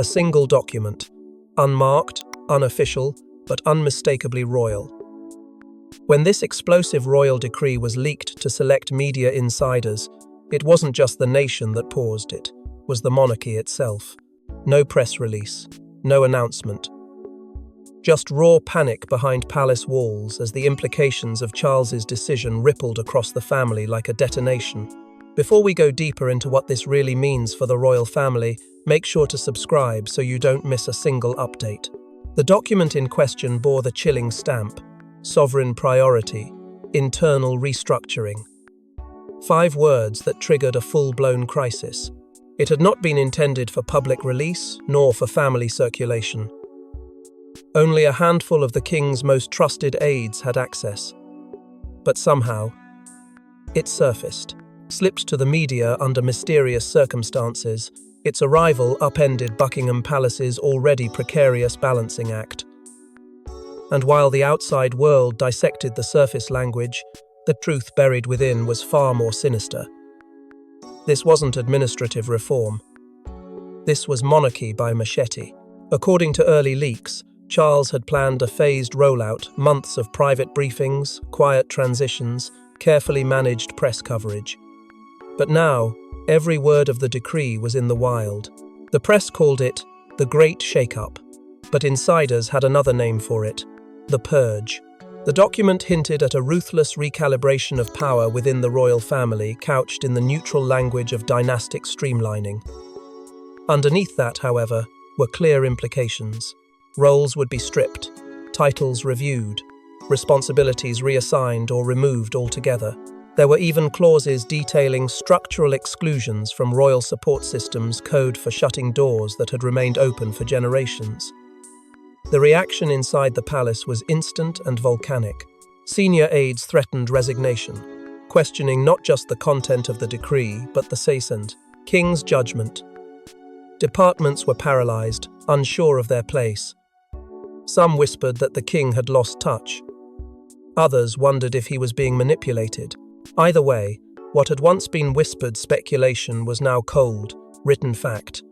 A single document, unmarked, unofficial, but unmistakably royal. When this explosive royal decree was leaked to select media insiders, it wasn't just the nation that paused, it was the monarchy itself. No press release, no announcement. Just raw panic behind palace walls as the implications of Charles's decision rippled across the family like a detonation. Before we go deeper into what this really means for the royal family, make sure to subscribe so you don't miss a single update. The document in question bore the chilling stamp: sovereign priority, internal restructuring. 5 words that triggered a full-blown crisis. It had not been intended for public release, nor for family circulation. Only a handful of the king's most trusted aides had access. But somehow, it surfaced, slipped to the media under mysterious circumstances. Its arrival upended Buckingham Palace's already precarious balancing act. And while the outside world dissected the surface language, the truth buried within was far more sinister. This wasn't administrative reform. This was monarchy by machete. According to early leaks, Charles had planned a phased rollout, months of private briefings, quiet transitions, carefully managed press coverage. But now, every word of the decree was in the wild. The press called it the Great Shake-Up, but insiders had another name for it: the Purge. The document hinted at a ruthless recalibration of power within the royal family, couched in the neutral language of dynastic streamlining. Underneath that, however, were clear implications. Roles would be stripped, titles reviewed, responsibilities reassigned or removed altogether. There were even clauses detailing structural exclusions from royal support systems, code for shutting doors that had remained open for generations. The reaction inside the palace was instant and volcanic. Senior aides threatened resignation, questioning not just the content of the decree, but the say-and king's judgment. Departments were paralyzed, unsure of their place. Some whispered that the king had lost touch. Others wondered if he was being manipulated. Either way, what had once been whispered speculation was now cold, written fact.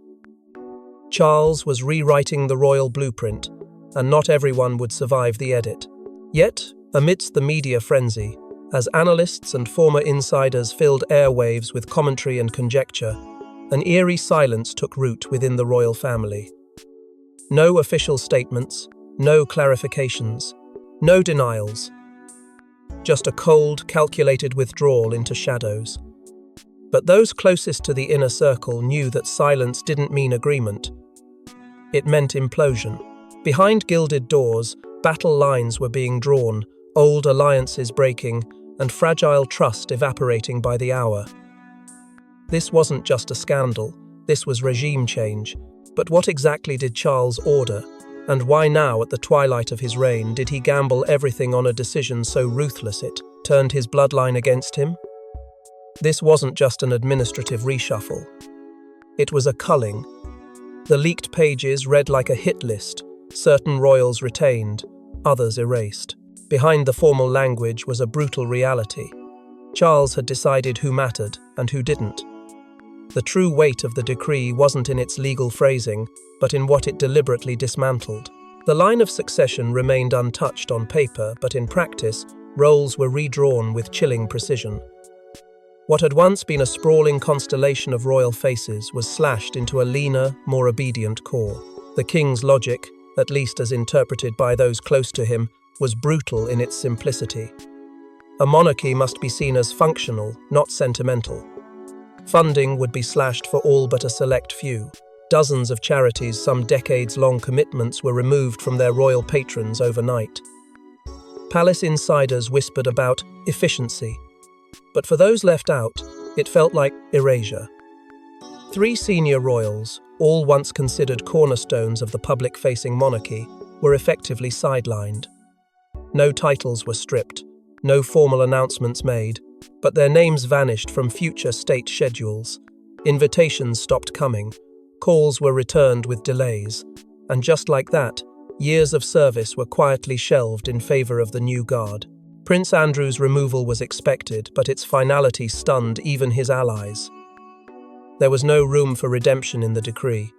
Charles was rewriting the royal blueprint, and not everyone would survive the edit. Yet, amidst the media frenzy, as analysts and former insiders filled airwaves with commentary and conjecture, an eerie silence took root within the royal family. No official statements, no clarifications, no denials. Just a cold, calculated withdrawal into shadows. But those closest to the inner circle knew that silence didn't mean agreement. It meant implosion. Behind gilded doors, battle lines were being drawn, old alliances breaking, and fragile trust evaporating by the hour. This wasn't just a scandal, this was regime change. But what exactly did Charles order? And why now, at the twilight of his reign, did he gamble everything on a decision so ruthless it turned his bloodline against him? This wasn't just an administrative reshuffle. It was a culling. The leaked pages read like a hit list, certain royals retained, others erased. Behind the formal language was a brutal reality. Charles had decided who mattered and who didn't. The true weight of the decree wasn't in its legal phrasing, but in what it deliberately dismantled. The line of succession remained untouched on paper, but in practice, roles were redrawn with chilling precision. What had once been a sprawling constellation of royal faces was slashed into a leaner, more obedient core. The king's logic, at least as interpreted by those close to him, was brutal in its simplicity. A monarchy must be seen as functional, not sentimental. Funding would be slashed for all but a select few. Dozens of charities, some decades-long commitments, were removed from their royal patrons overnight. Palace insiders whispered about efficiency, but for those left out, it felt like erasure. 3 senior royals, all once considered cornerstones of the public-facing monarchy, were effectively sidelined. No titles were stripped, no formal announcements made, but their names vanished from future state schedules. Invitations stopped coming, calls were returned with delays, and just like that, years of service were quietly shelved in favor of the new guard. Prince Andrew's removal was expected, but its finality stunned even his allies. There was no room for redemption in the decree.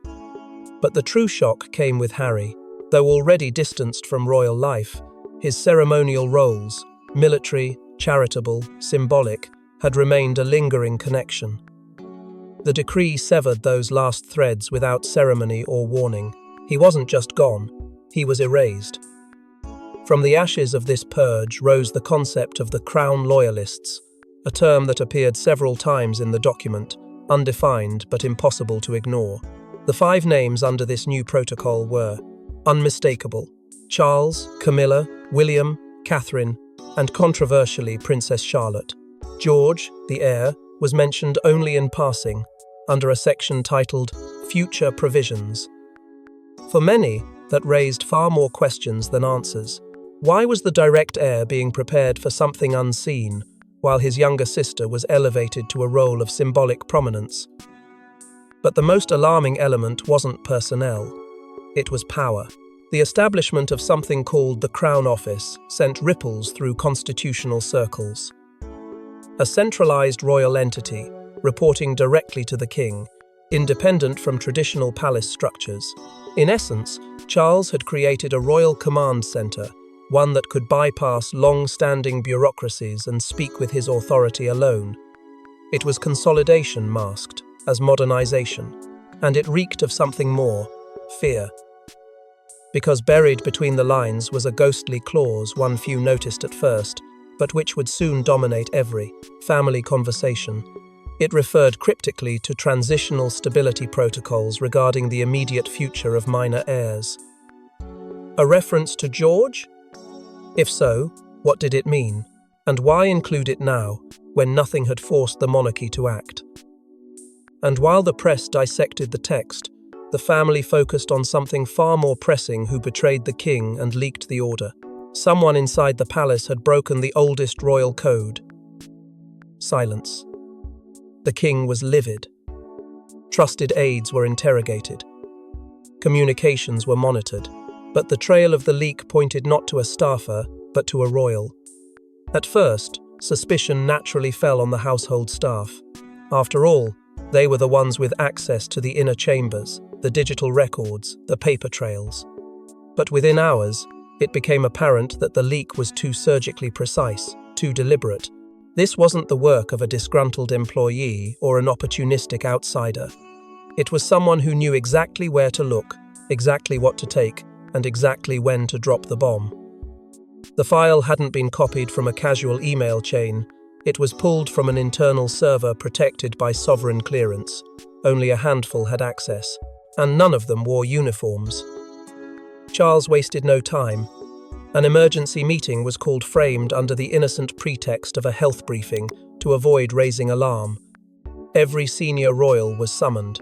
But the true shock came with Harry. Though already distanced from royal life, his ceremonial roles, military, charitable, symbolic, had remained a lingering connection. The decree severed those last threads without ceremony or warning. He wasn't just gone, he was erased. From the ashes of this purge rose the concept of the Crown Loyalists, a term that appeared several times in the document, undefined but impossible to ignore. The 5 names under this new protocol were unmistakable: Charles, Camilla, William, Catherine, and controversially Princess Charlotte. George, the heir, was mentioned only in passing, under a section titled Future Provisions. For many, that raised far more questions than answers. Why was the direct heir being prepared for something unseen, while his younger sister was elevated to a role of symbolic prominence? But the most alarming element wasn't personnel. It was power. The establishment of something called the Crown Office sent ripples through constitutional circles. A centralized royal entity, reporting directly to the king, independent from traditional palace structures. In essence, Charles had created a royal command center, one that could bypass long-standing bureaucracies and speak with his authority alone. It was consolidation masked as modernization, and it reeked of something more: fear. Because buried between the lines was a ghostly clause one few noticed at first, but which would soon dominate every family conversation. It referred cryptically to transitional stability protocols regarding the immediate future of minor heirs. A reference to George? If so, what did it mean? And why include it now, when nothing had forced the monarchy to act? And while the press dissected the text, the family focused on something far more pressing: who betrayed the king and leaked the order. Someone inside the palace had broken the oldest royal code. Silence. The king was livid. Trusted aides were interrogated. Communications were monitored, but the trail of the leak pointed not to a staffer, but to a royal. At first, suspicion naturally fell on the household staff. After all, they were the ones with access to the inner chambers, the digital records, the paper trails. But within hours, it became apparent that the leak was too surgically precise, too deliberate. This wasn't the work of a disgruntled employee or an opportunistic outsider. It was someone who knew exactly where to look, exactly what to take, and exactly when to drop the bomb. The file hadn't been copied from a casual email chain. It was pulled from an internal server protected by sovereign clearance. Only a handful had access, and none of them wore uniforms. Charles wasted no time. An emergency meeting was called, framed under the innocent pretext of a health briefing to avoid raising alarm. Every senior royal was summoned.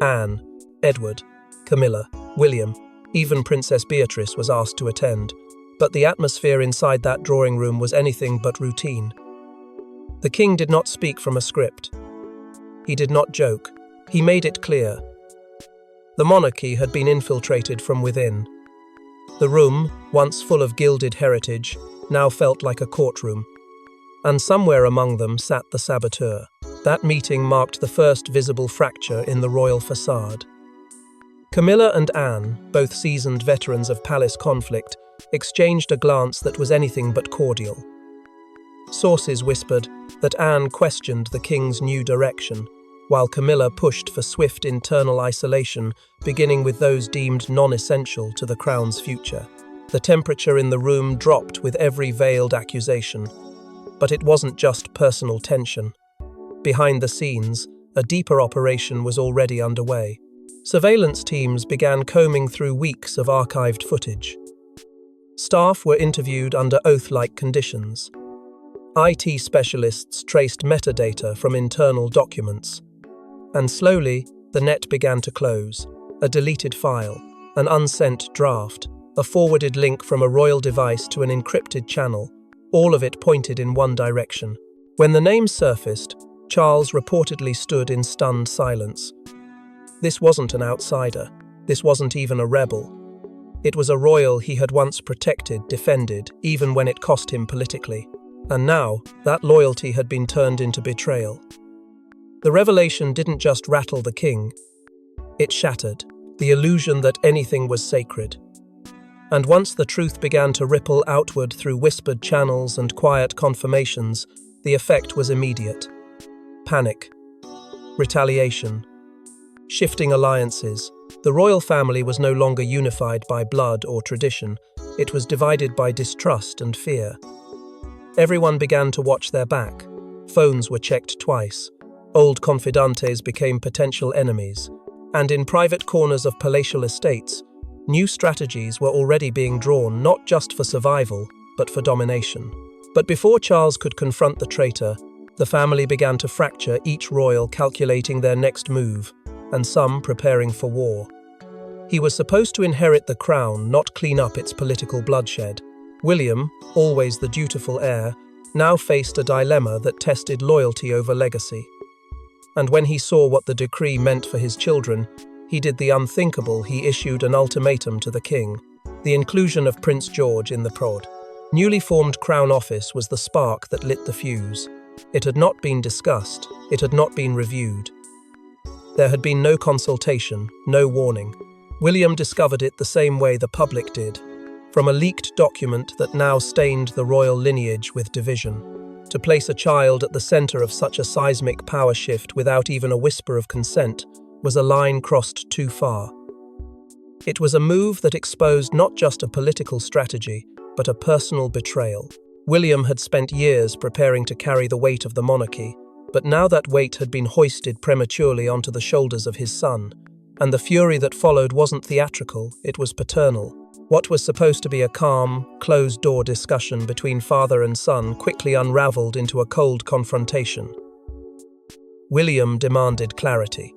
Anne, Edward, Camilla, William, even Princess Beatrice was asked to attend. But the atmosphere inside that drawing room was anything but routine. The king did not speak from a script. He did not joke. He made it clear. The monarchy had been infiltrated from within. The room, once full of gilded heritage, now felt like a courtroom. And somewhere among them sat the saboteur. That meeting marked the first visible fracture in the royal facade. Camilla and Anne, both seasoned veterans of palace conflict, exchanged a glance that was anything but cordial. Sources whispered that Anne questioned the king's new direction, while Camilla pushed for swift internal isolation, beginning with those deemed non-essential to the crown's future. The temperature in the room dropped with every veiled accusation. But it wasn't just personal tension. Behind the scenes, a deeper operation was already underway. Surveillance teams began combing through weeks of archived footage. Staff were interviewed under oath-like conditions. IT specialists traced metadata from internal documents. And slowly, the net began to close. A deleted file, an unsent draft, a forwarded link from a royal device to an encrypted channel, all of it pointed in one direction. When the names surfaced, Charles reportedly stood in stunned silence. This wasn't an outsider. This wasn't even a rebel. It was a royal he had once protected, defended, even when it cost him politically. And now, that loyalty had been turned into betrayal. The revelation didn't just rattle the king. It shattered the illusion that anything was sacred. And once the truth began to ripple outward through whispered channels and quiet confirmations, the effect was immediate. Panic, retaliation, shifting alliances. The royal family was no longer unified by blood or tradition. It was divided by distrust and fear. Everyone began to watch their back. Phones were checked twice. Old confidantes became potential enemies. And in private corners of palatial estates, new strategies were already being drawn not just for survival, but for domination. But before Charles could confront the traitor, the family began to fracture, each royal calculating their next move, and some preparing for war. He was supposed to inherit the crown, not clean up its political bloodshed. William, always the dutiful heir, now faced a dilemma that tested loyalty over legacy. And when he saw what the decree meant for his children, he did the unthinkable. He issued an ultimatum to the king, the inclusion of Prince George in the prod. Newly formed Crown Office was the spark that lit the fuse. It had not been discussed, it had not been reviewed. There had been no consultation, no warning. William discovered it the same way the public did, from a leaked document that now stained the royal lineage with division. To place a child at the center of such a seismic power shift without even a whisper of consent was a line crossed too far. It was a move that exposed not just a political strategy, but a personal betrayal. William had spent years preparing to carry the weight of the monarchy, but now that weight had been hoisted prematurely onto the shoulders of his son, and the fury that followed wasn't theatrical, it was paternal. What was supposed to be a calm, closed-door discussion between father and son quickly unraveled into a cold confrontation. William demanded clarity.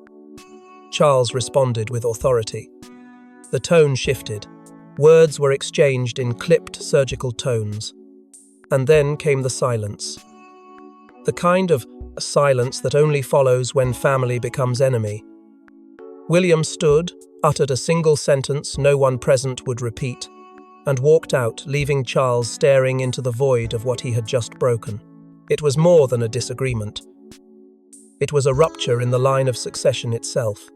Charles responded with authority. The tone shifted. Words were exchanged in clipped surgical tones. And then came the silence. The kind of silence that only follows when family becomes enemy. William stood, uttered a single sentence no one present would repeat, and walked out, leaving Charles staring into the void of what he had just broken. It was more than a disagreement. It was a rupture in the line of succession itself.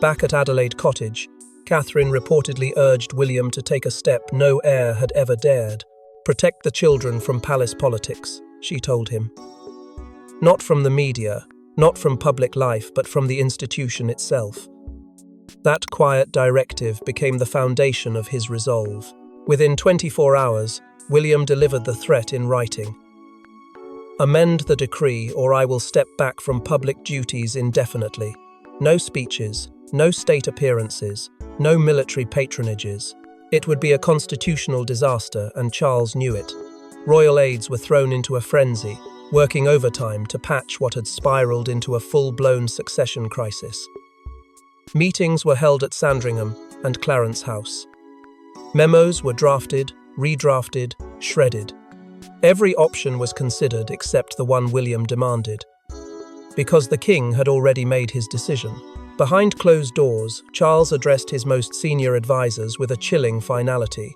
Back at Adelaide Cottage, Catherine reportedly urged William to take a step no heir had ever dared. Protect the children from palace politics, she told him. Not from the media, not from public life, but from the institution itself. That quiet directive became the foundation of his resolve. Within 24 hours, William delivered the threat in writing. Amend the decree, or I will step back from public duties indefinitely. No speeches, no state appearances, no military patronages. It would be a constitutional disaster, and Charles knew it. Royal aides were thrown into a frenzy, working overtime to patch what had spiraled into a full-blown succession crisis. Meetings were held at Sandringham and Clarence House. Memos were drafted, redrafted, shredded. Every option was considered except the one William demanded, because the king had already made his decision. Behind closed doors, Charles addressed his most senior advisors with a chilling finality.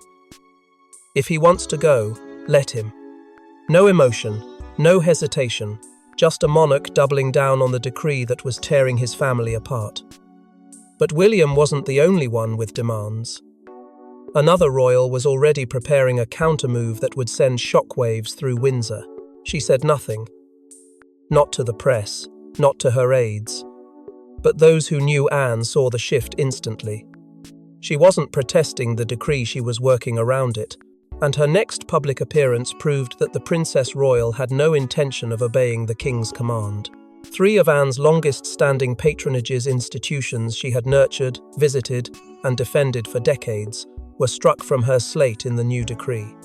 If he wants to go, let him. No emotion, no hesitation, just a monarch doubling down on the decree that was tearing his family apart. But William wasn't the only one with demands. Another royal was already preparing a countermove that would send shockwaves through Windsor. She said nothing. Not to the press, not to her aides. But those who knew Anne saw the shift instantly. She wasn't protesting the decree, she was working around it, and her next public appearance proved that the Princess Royal had no intention of obeying the king's command. 3 of Anne's longest-standing patronages, institutions she had nurtured, visited, and defended for decades, were struck from her slate in the new decree.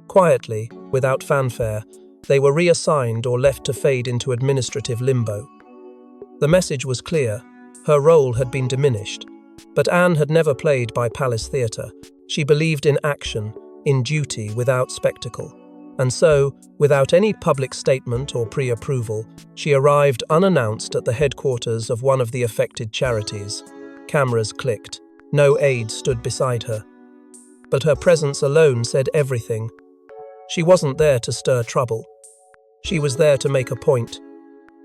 Quietly, without fanfare, they were reassigned or left to fade into administrative limbo. The message was clear. Her role had been diminished. But Anne had never played by palace theatre. She believed in action, in duty without spectacle. And so, without any public statement or pre-approval, she arrived unannounced at the headquarters of one of the affected charities. Cameras clicked. No aide stood beside her. But her presence alone said everything. She wasn't there to stir trouble. She was there to make a point.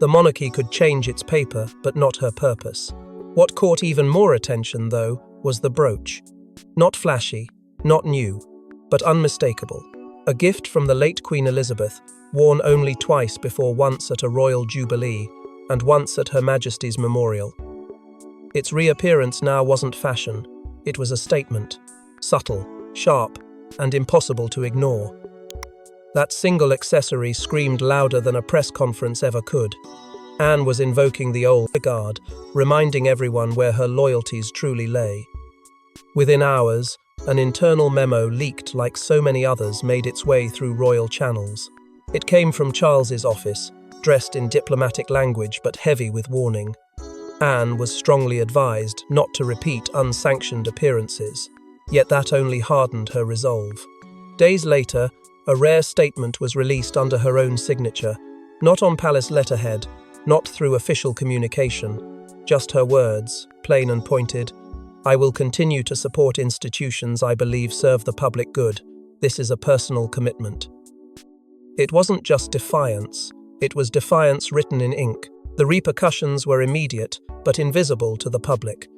The monarchy could change its paper, but not her purpose. What caught even more attention, though, was the brooch. Not flashy, not new, but unmistakable. A gift from the late Queen Elizabeth, worn only twice before, once at a royal jubilee and once at Her Majesty's memorial. Its reappearance now wasn't fashion, it was a statement, subtle, sharp, and impossible to ignore. That single accessory screamed louder than a press conference ever could. Anne was invoking the old guard, reminding everyone where her loyalties truly lay. Within hours, an internal memo leaked like so many others made its way through royal channels. It came from Charles's office, dressed in diplomatic language but heavy with warning. Anne was strongly advised not to repeat unsanctioned appearances, yet that only hardened her resolve. Days later, a rare statement was released under her own signature, not on palace letterhead, not through official communication, just her words, plain and pointed. "I will continue to support institutions I believe serve the public good. This is a personal commitment." It wasn't just defiance, it was defiance written in ink. The repercussions were immediate, but invisible to the public.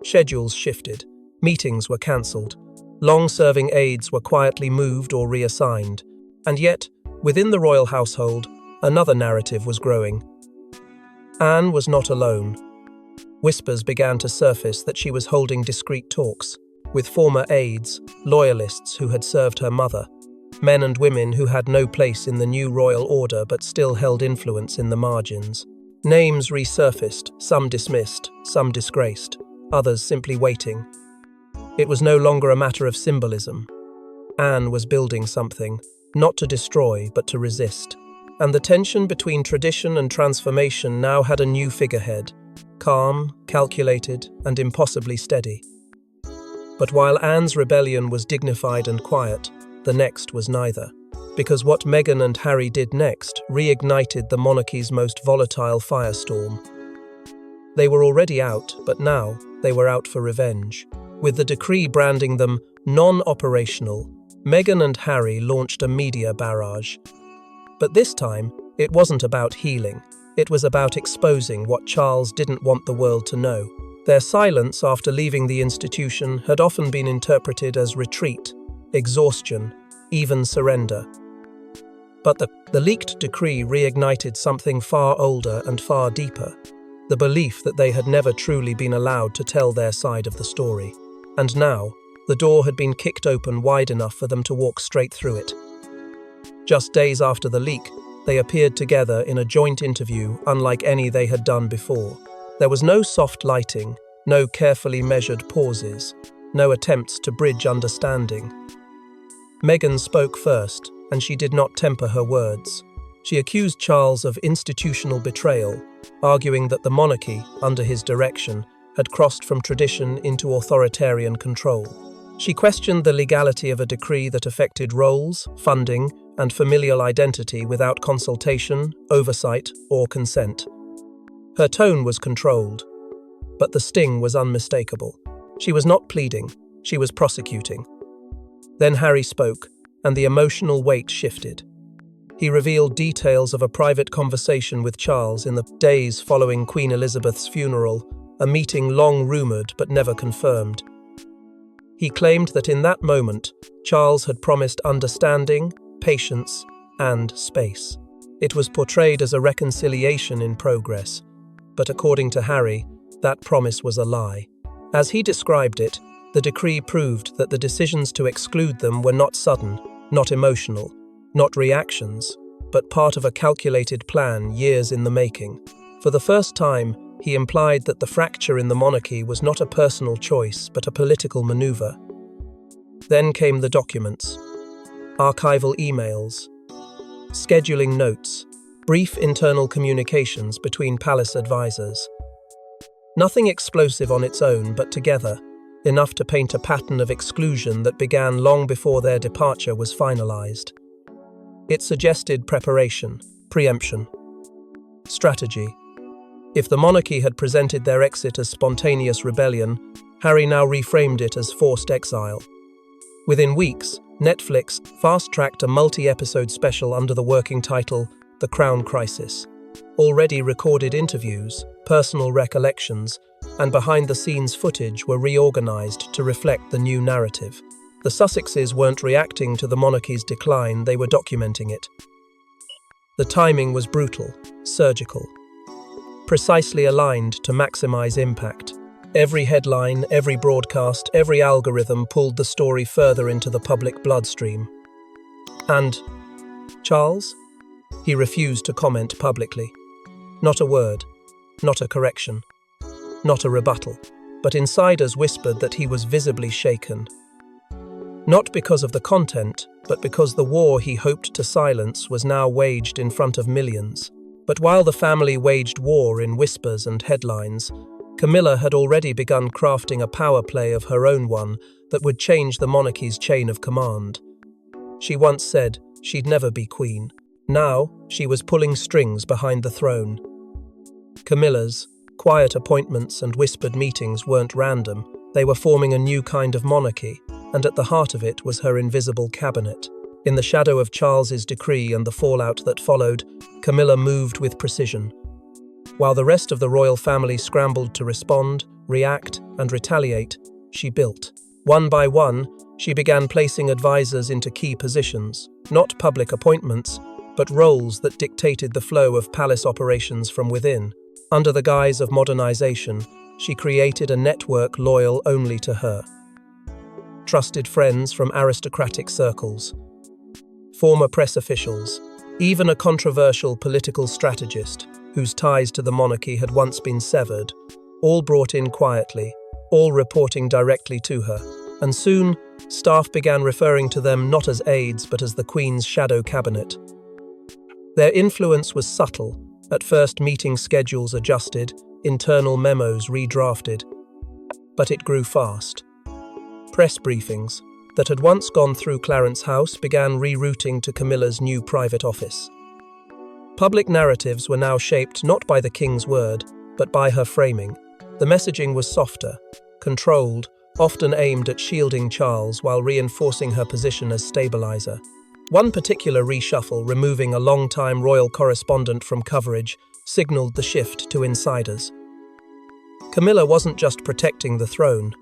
Schedules shifted, meetings were cancelled, long-serving aides were quietly moved or reassigned, and yet, within the royal household, another narrative was growing. Anne was not alone. Whispers began to surface that she was holding discreet talks with former aides, loyalists who had served her mother, men and women who had no place in the new royal order but still held influence in the margins. Names resurfaced, some dismissed, some disgraced, others simply waiting. It was no longer a matter of symbolism. Anne was building something, not to destroy but to resist. And the tension between tradition and transformation now had a new figurehead, calm, calculated, and impossibly steady. But while Anne's rebellion was dignified and quiet, the next was neither, because what Meghan and Harry did next reignited the monarchy's most volatile firestorm. They were already out, but now they were out for revenge. With the decree branding them non-operational, Meghan and Harry launched a media barrage. But this time, it wasn't about healing. It was about exposing what Charles didn't want the world to know. Their silence after leaving the institution had often been interpreted as retreat, exhaustion, even surrender. But the leaked decree reignited something far older and far deeper, the belief that they had never truly been allowed to tell their side of the story. And now, the door had been kicked open wide enough for them to walk straight through it. Just days after the leak, they appeared together in a joint interview unlike any they had done before. There was no soft lighting, no carefully measured pauses, no attempts to bridge understanding. Meghan spoke first, and she did not temper her words. She accused Charles of institutional betrayal, arguing that the monarchy, under his direction, had crossed from tradition into authoritarian control. She questioned the legality of a decree that affected roles, funding, and familial identity without consultation, oversight, or consent. Her tone was controlled, but the sting was unmistakable. She was not pleading, she was prosecuting. Then Harry spoke, and the emotional weight shifted. He revealed details of a private conversation with Charles in the days following Queen Elizabeth's funeral, a meeting long rumoured but never confirmed. He claimed that in that moment, Charles had promised understanding, patience, and space. It was portrayed as a reconciliation in progress, but according to Harry, that promise was a lie. As he described it, the decree proved that the decisions to exclude them were not sudden, not emotional, not reactions, but part of a calculated plan years in the making. For the first time, he implied that the fracture in the monarchy was not a personal choice, but a political maneuver. Then came the documents, archival emails, scheduling notes, brief internal communications between palace advisors. Nothing explosive on its own, but together, enough to paint a pattern of exclusion that began long before their departure was finalized. It suggested preparation, preemption, strategy. If the monarchy had presented their exit as spontaneous rebellion, Harry now reframed it as forced exile. Within weeks, Netflix fast-tracked a multi-episode special under the working title The Crown Crisis. Already recorded interviews, personal recollections, and behind-the-scenes footage were reorganized to reflect the new narrative. The Sussexes weren't reacting to the monarchy's decline, they were documenting it. The timing was brutal, surgical, precisely aligned to maximize impact. Every headline, every broadcast, every algorithm pulled the story further into the public bloodstream. And Charles? He refused to comment publicly. Not a word, not a correction, not a rebuttal, but insiders whispered that he was visibly shaken. Not because of the content, but because the war he hoped to silence was now waged in front of millions. But while the family waged war in whispers and headlines, Camilla had already begun crafting a power play of her own, one that would change the monarchy's chain of command. She once said she'd never be queen. Now, she was pulling strings behind the throne. Camilla's quiet appointments and whispered meetings weren't random. They were forming a new kind of monarchy, and at the heart of it was her invisible cabinet. In the shadow of Charles's decree and the fallout that followed, Camilla moved with precision. While the rest of the royal family scrambled to respond, react, and retaliate, she built. One by one, she began placing advisors into key positions, not public appointments, but roles that dictated the flow of palace operations from within. Under the guise of modernization, she created a network loyal only to her. Trusted friends from aristocratic circles, former press officials, even a controversial political strategist whose ties to the monarchy had once been severed, all brought in quietly, all reporting directly to her. And soon, staff began referring to them not as aides but as the Queen's shadow cabinet. Their influence was subtle. At first, meeting schedules adjusted, internal memos redrafted. But it grew fast. Press briefings that had once gone through Clarence House began rerouting to Camilla's new private office. Public narratives were now shaped not by the king's word, but by her framing. The messaging was softer, controlled, often aimed at shielding Charles while reinforcing her position as stabilizer. One particular reshuffle, removing a long-time royal correspondent from coverage, signaled the shift to insiders. Camilla wasn't just protecting the throne.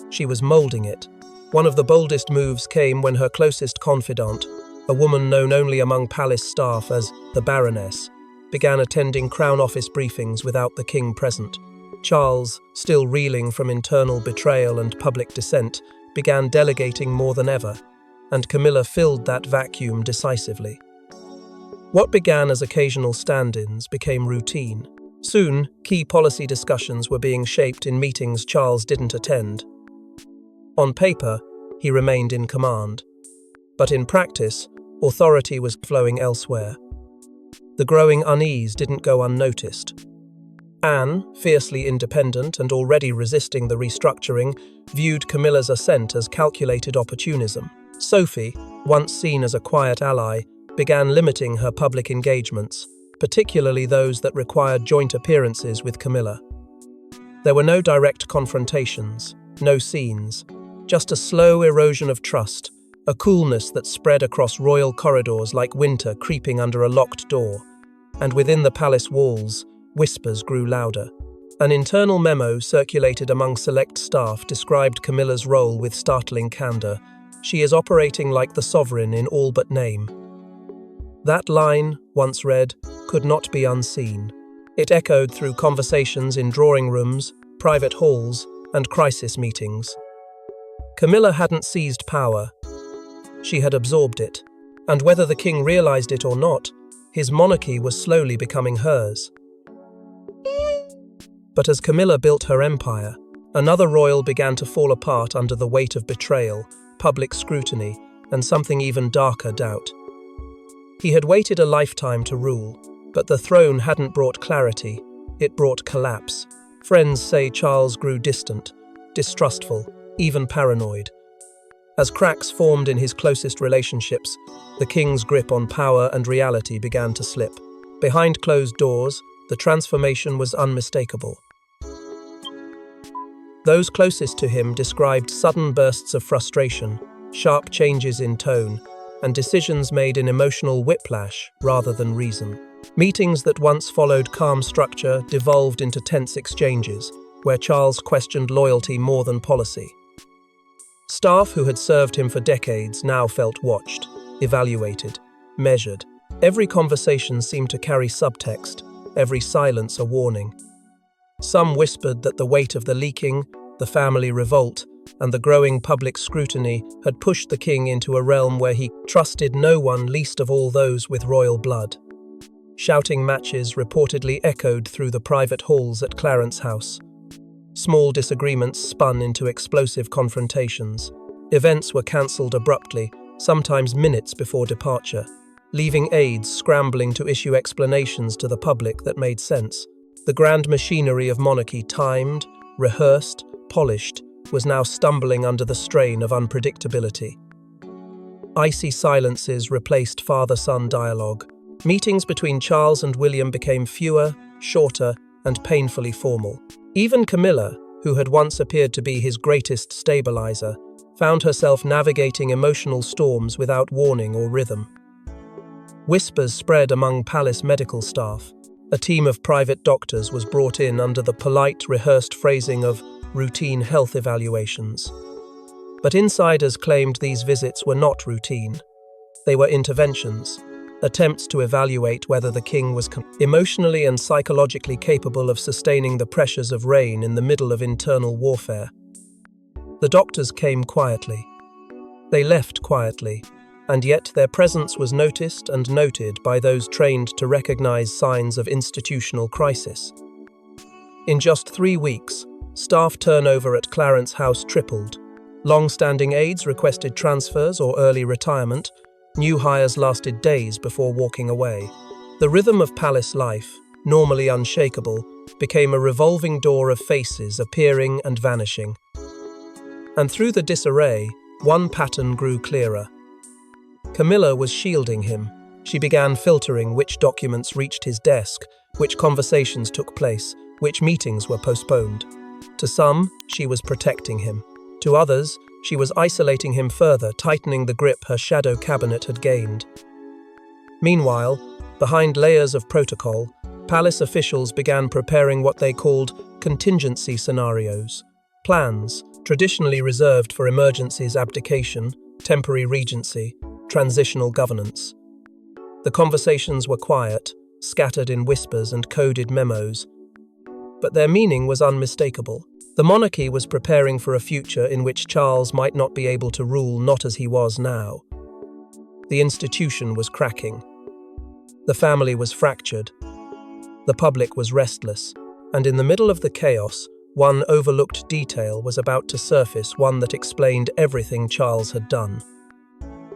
She was molding it. One of the boldest moves came when her closest confidant, a woman known only among palace staff as the Baroness, began attending Crown Office briefings without the king present. Charles, still reeling from internal betrayal and public dissent, began delegating more than ever, and Camilla filled that vacuum decisively. What began as occasional stand-ins became routine. Soon, key policy discussions were being shaped in meetings Charles didn't attend. On paper, he remained in command, but in practice, authority was flowing elsewhere. The growing unease didn't go unnoticed. Anne, fiercely independent and already resisting the restructuring, viewed Camilla's ascent as calculated opportunism. Sophie, once seen as a quiet ally, began limiting her public engagements, particularly those that required joint appearances with Camilla. There were no direct confrontations, no scenes, just a slow erosion of trust, a coolness that spread across royal corridors like winter creeping under a locked door. And within the palace walls, whispers grew louder. An internal memo circulated among select staff described Camilla's role with startling candor. She is operating like the sovereign in all but name. That line, once read, could not be unseen. It echoed through conversations in drawing rooms, private halls, and crisis meetings. Camilla hadn't seized power. She had absorbed it, and whether the king realized it or not, his monarchy was slowly becoming hers. But as Camilla built her empire, another royal began to fall apart under the weight of betrayal, public scrutiny, and something even darker, doubt. He had waited a lifetime to rule, but the throne hadn't brought clarity, it brought collapse. Friends say Charles grew distant, distrustful, even paranoid. As cracks formed in his closest relationships, the king's grip on power and reality began to slip. Behind closed doors, the transformation was unmistakable. Those closest to him described sudden bursts of frustration, sharp changes in tone, and decisions made in emotional whiplash rather than reason. Meetings that once followed calm structure devolved into tense exchanges, where Charles questioned loyalty more than policy. Staff who had served him for decades now felt watched, evaluated, measured. Every conversation seemed to carry subtext, every silence a warning. Some whispered that the weight of the leaking, the family revolt, and the growing public scrutiny had pushed the king into a realm where he trusted no one, least of all those with royal blood. Shouting matches reportedly echoed through the private halls at Clarence House. Small disagreements spun into explosive confrontations. Events were cancelled abruptly, sometimes minutes before departure, leaving aides scrambling to issue explanations to the public that made sense. The grand machinery of monarchy, timed, rehearsed, polished, was now stumbling under the strain of unpredictability. Icy silences replaced father-son dialogue. Meetings between Charles and William became fewer, shorter, and painfully formal. Even Camilla, who had once appeared to be his greatest stabilizer, found herself navigating emotional storms without warning or rhythm. Whispers spread among palace medical staff. A team of private doctors was brought in under the polite, rehearsed phrasing of routine health evaluations. But insiders claimed these visits were not routine. They were interventions, attempts to evaluate whether the king was emotionally and psychologically capable of sustaining the pressures of reign in the middle of internal warfare. The doctors came quietly. They left quietly, and yet their presence was noticed and noted by those trained to recognize signs of institutional crisis. In just 3 weeks, staff turnover at Clarence House tripled. Long-standing aides requested transfers or early retirement. New hires lasted days before walking away. The rhythm of palace life, normally unshakable, became a revolving door of faces appearing and vanishing. And through the disarray, one pattern grew clearer. Camilla was shielding him. She began filtering which documents reached his desk, which conversations took place, which meetings were postponed. To some, she was protecting him. To others, she was isolating him further, tightening the grip her shadow cabinet had gained. Meanwhile, behind layers of protocol, palace officials began preparing what they called contingency scenarios, plans traditionally reserved for emergencies, abdication, temporary regency, transitional governance. The conversations were quiet, scattered in whispers and coded memos, but their meaning was unmistakable. The monarchy was preparing for a future in which Charles might not be able to rule not as he was now. The institution was cracking. The family was fractured. The public was restless, and in the middle of the chaos, one overlooked detail was about to surface, one that explained everything Charles had done.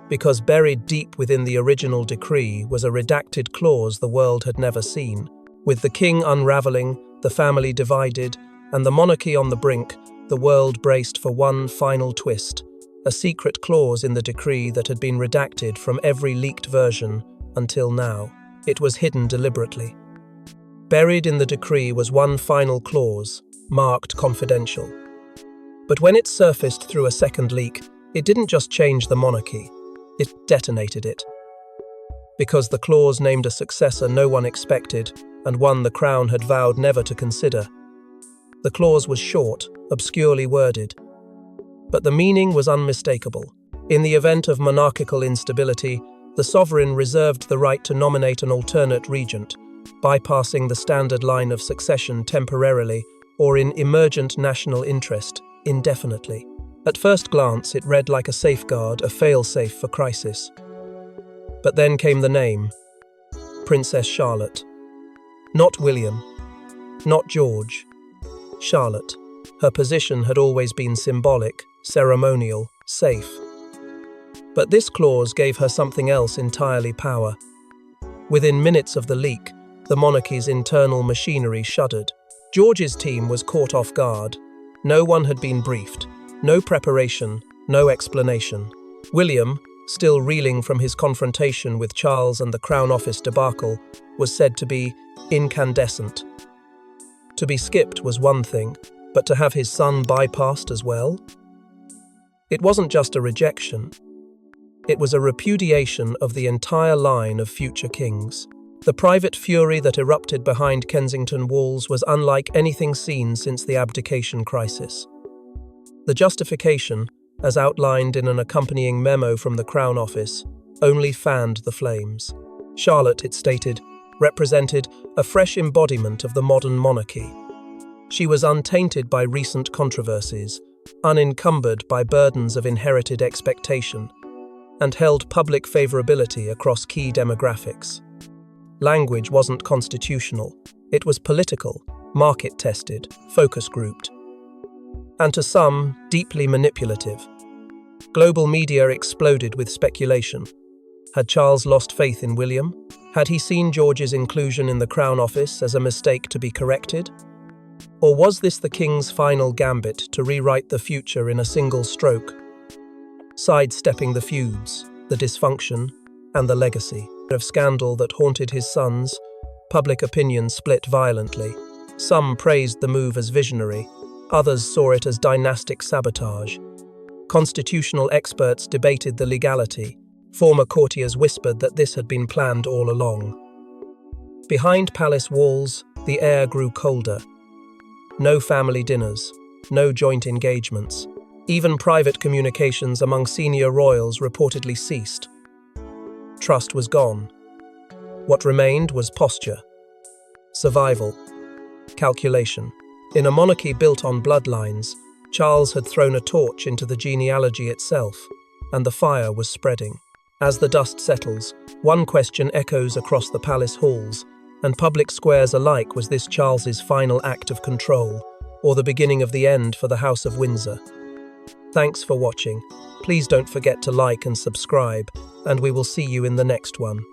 Because buried deep within the original decree was a redacted clause the world had never seen. With the king unraveling, the family divided, and the monarchy on the brink, the world braced for one final twist, a secret clause in the decree that had been redacted from every leaked version until now. It was hidden deliberately. Buried in the decree was one final clause, marked confidential. But when it surfaced through a second leak, it didn't just change the monarchy, it detonated it. Because the clause named a successor no one expected, and one the crown had vowed never to consider. The clause was short, obscurely worded, but the meaning was unmistakable. In the event of monarchical instability, the sovereign reserved the right to nominate an alternate regent, bypassing the standard line of succession temporarily or in emergent national interest, indefinitely. At first glance, it read like a safeguard, a fail-safe for crisis. But then came the name, Princess Charlotte. Not William, not George. Charlotte. Her position had always been symbolic, ceremonial, safe. But this clause gave her something else entirely: power. Within minutes of the leak, the monarchy's internal machinery shuddered. George's team was caught off guard. No one had been briefed. No preparation, no explanation. William, still reeling from his confrontation with Charles and the Crown Office debacle, was said to be incandescent. To be skipped was one thing, but to have his son bypassed as well? It wasn't just a rejection. It was a repudiation of the entire line of future kings. The private fury that erupted behind Kensington walls was unlike anything seen since the abdication crisis. The justification, as outlined in an accompanying memo from the Crown Office, only fanned the flames. Charlotte, it stated, represented a fresh embodiment of the modern monarchy. She was untainted by recent controversies, unencumbered by burdens of inherited expectation, and held public favourability across key demographics. Language wasn't constitutional, it was political, market-tested, focus-grouped, and to some, deeply manipulative. Global media exploded with speculation. Had Charles lost faith in William? Had he seen George's inclusion in the Crown Office as a mistake to be corrected? Or was this the King's final gambit to rewrite the future in a single stroke, sidestepping the feuds, the dysfunction, and the legacy of scandal that haunted his sons? Public opinion split violently. Some praised the move as visionary, others saw it as dynastic sabotage. Constitutional experts debated the legality. Former courtiers whispered that this had been planned all along. Behind palace walls, the air grew colder. No family dinners, no joint engagements. Even private communications among senior royals reportedly ceased. Trust was gone. What remained was posture, survival, calculation. In a monarchy built on bloodlines, Charles had thrown a torch into the genealogy itself, and the fire was spreading. As the dust settles, one question echoes across the palace halls and public squares alike: was this Charles's final act of control, or the beginning of the end for the House of Windsor? Thanks for watching. Please don't forget to like and subscribe, and we will see you in the next one.